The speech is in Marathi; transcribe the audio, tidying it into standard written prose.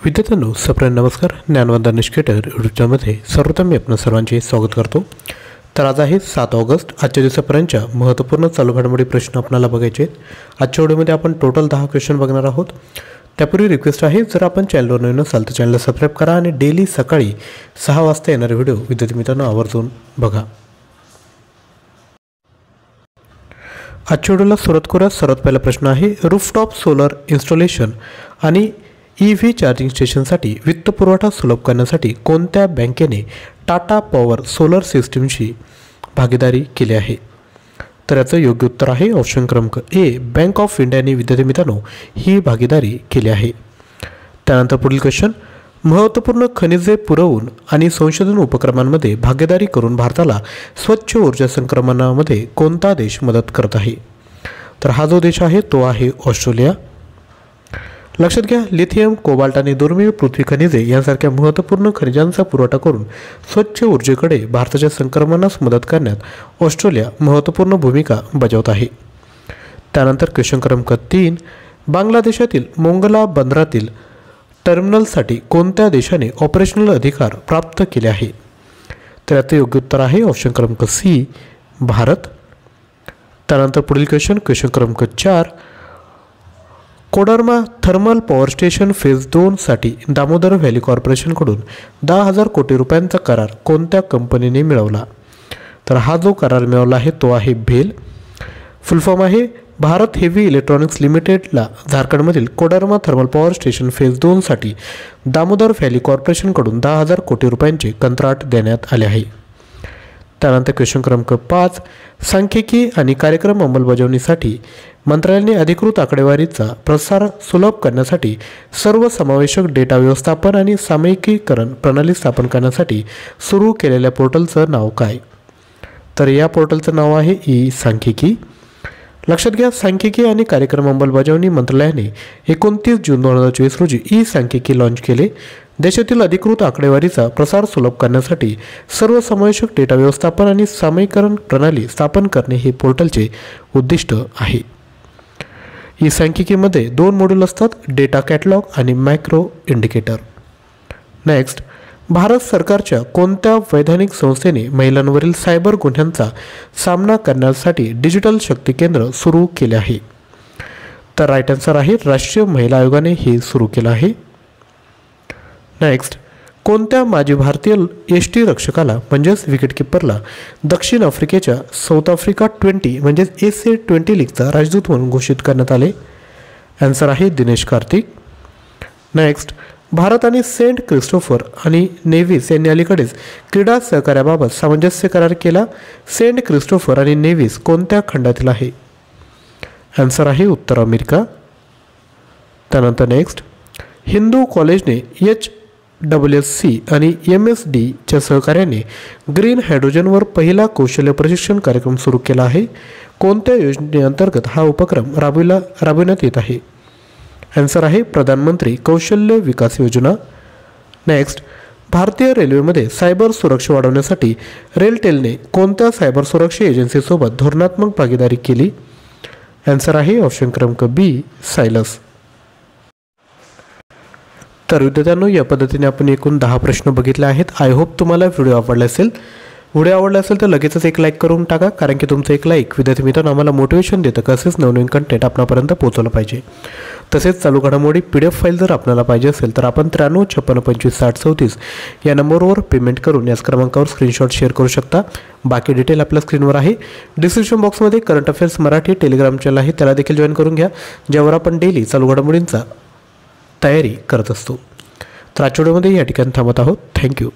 विद्यार्थ्यांनो सप्रेम नमस्कार. ज्ञानवंदन निष्केटर यूट्यूबमध्ये सर्वप्रथम मी आपणा सर्वांचे स्वागत करतो. तर आज आहे 7 ऑगस्ट. आजच्या दिवसापर्यंतच्या महत्त्वपूर्ण चालू घडामोडी प्रश्न आपल्याला बघायचे आहेत. आजच्या व्हिडिओमध्ये आपण टोटल 10 क्वेश्चन बघणार आहोत. त्यापूर्वी रिक्वेस्ट आहे, जर आपण चॅनलवर नवीन असाल तर चॅनलला सबस्क्राईब करा आणि डेली सकाळी 6 वाजता येणारे व्हिडिओ विद्यार्थी मित्रांनो आवर्जून बघा. आजच्या व्हिडिओला सुरुवात करूया. सर्वात पहिला प्रश्न आहे, रूफटॉप सोलर इन्स्टॉलेशन आणि EV चार्जिंग स्टेशनसाठी वित्तपुरवठा सुलभ करण्यासाठी कोणत्या बँकेने टाटा पॉवर सोलर सिस्टीमशी भागीदारी केली आहे? तर याचं योग्य उत्तर आहे ऑप्शन क्रमांक ए, बँक ऑफ इंडियाने विद्यार्थी मित्रांनो ही भागीदारी केली आहे. त्यानंतर पुढील क्वेश्चन, महत्त्वपूर्ण खनिजे पुरवून आणि संशोधन उपक्रमांमध्ये भागीदारी करून भारताला स्वच्छ ऊर्जा संक्रमणामध्ये कोणता देश मदत करत आहे? तर हा जो देश आहे तो आहे ऑस्ट्रेलिया. लक्षात घ्या, लिथियम, कोबाल्ट आणि दुर्मिळ पृथ्वी खनिजे यांसारख्या महत्त्वपूर्ण खनिजांचा पुरवठा करून स्वच्छ ऊर्जेकडे भारताच्या संक्रमणास मदत करण्यात ऑस्ट्रेलिया महत्त्वपूर्ण भूमिका बजावत आहे. त्यानंतर क्वेश्चन क्रमांक 3, बांगलादेशातील मोंगला बंदरातील टर्मिनलसाठी कोणत्या देशाने ऑपरेशनल अधिकार प्राप्त केले आहे? तर याचं योग्य उत्तर आहे ऑप्शन क्रमांक सी, भारत. त्यानंतर पुढील क्वेश्चन क्रमांक 4, Koderma thermal power station phase 2 साठी दामोदर व्हॅली कॉर्पोरेशनकडून 10,000 कोटी रुपयांचा करार कोणत्या कंपनीने मिळवला? तर हा जो करार मिळवला आहे तो आहे भेल. फुल फॉर्म आहे भारत हेवी इलेक्ट्रॉनिक्स लिमिटेडला झारखंडमधील Koderma thermal power station phase 2 साठी दामोदर व्हॅली कॉर्पोरेशनकडून 10,000 कोटी रुपयांचे कंत्राट देण्यात आले आहे. त्यानंतर क्वेश्चन क्रमांक 5, सांख्यिकी आणि कार्यक्रम अंमलबजावणीसाठी मंत्रालयाने अधिकृत आकडेवारीचा प्रसार सुलभ करण्यासाठी सर्वसमावेशक डेटा व्यवस्थापन आणि सामायिकीकरण प्रणाली स्थापन करण्यासाठी सुरू केलेल्या पोर्टलचं नाव काय? तर या पोर्टलचं नाव आहे ई सांख्यिकी. लक्षात घ्या, सांख्यिकी आणि कार्यक्रम अंमलबजावणी मंत्रालयाने 29 जून 2024 रोजी ई सांख्यिकी लॉन्च केले. देशातील अधिकृत आकडेवारीचा प्रसार सुलभ करण्यासाठी सर्वसमावेशक डेटा व्यवस्थापन आणि सामायिकरण प्रणाली स्थापन करणे हे पोर्टलचे उद्दिष्ट आहे. ई सांख्यिकीमध्ये 2 मॉड्यूल असतात, डेटा कॅटलॉग आणि मॅक्रो इंडिकेटर. नेक्स्ट, भारत सरकारच्या कोणत्या वैधानिक संस्थेने महिलांवरील सायबर गुन्ह्यांचा सामना करण्यासाठी डिजिटल शक्ती केंद्र सुरू केले आहे? तर राईट आन्सर आहे राष्ट्रीय महिला आयोगाने हे सुरू केलं आहे. नेक्स्ट, कोणत्या माजी भारतीय यष्टिरक्षकाला म्हणजेच विकेटकीपरला दक्षिण आफ्रिकेच्या साऊथ आफ्रिका 20 म्हणजेच SA20 लीगचा राजदूत म्हणून घोषित करण्यात आले? आन्सर आहे दिनेश कार्तिक. नेक्स्ट, भारत आणि सेंट क्रिस्टोफर आणि नेव्हिस यांनी अलीकडेच क्रीडा सहकार्याबाबत सामंजस्य करार केला. सेंट क्रिस्टोफर आणि नेव्हिस कोणत्या खंडातील आहे? आन्सर आहे उत्तर अमेरिका. त्यानंतर नेक्स्ट, हिंदू कॉलेजने HWSC आणि MSDच्या सहकार्याने ग्रीन हायड्रोजनवर पहिला कौशल्य प्रशिक्षण कार्यक्रम सुरू केला आहे. कोणत्या योजनेअंतर्गत हा उपक्रम राबविण्यात येत आहे? आन्सर आहे प्रधानमंत्री कौशल्य विकास योजना. नेक्स्ट, भारतीय रेल्वेमध्ये सायबर सुरक्षा वाढवण्यासाठी रेलटेलने कोणत्या सायबर सुरक्षा एजन्सीसोबत धोरणात्मक भागीदारी केली? आन्सर आहे ऑप्शन क्रमांक बी, सायलस. तर विद्यार्थ्यांनो, या पद्धतीने आपण एकूण 10 प्रश्न बघितले आहेत. आय होप तुम्हाला व्हिडिओ आवडला असेल. व्हिडिओ आवडला असेल तर लगेचच एक लाईक करून टाका, कारण की तुमचं एक लाईक विद्यार्थी मित्रांनो आम्हाला मोटिवेशन देतं की असेच नवनवीन कंटेंट आपणापर्यंत पोहोचवलं पाहिजे. तसेच चालू घडामोडी PDF फाईल जर आपल्याला पाहिजे असेल तर आपण 93 56 25 60 34 या नंबरवर पेमेंट करून याच क्रमांकावर स्क्रीनशॉट शेअर करू शकता. बाकी डिटेल आपल्या स्क्रीनवर आहे. डिस्क्रिप्शन बॉक्समध्ये current affairs Marathi Telegram channel आहे, त्याला देखील जॉईन करून घ्या, ज्यावर आपण डेली चालू घडामोडींचा तयारी करत असतो. तर आजच्या व्हिडिओमध्ये या ठिकाणी थांबत आहोत. थँक्यू.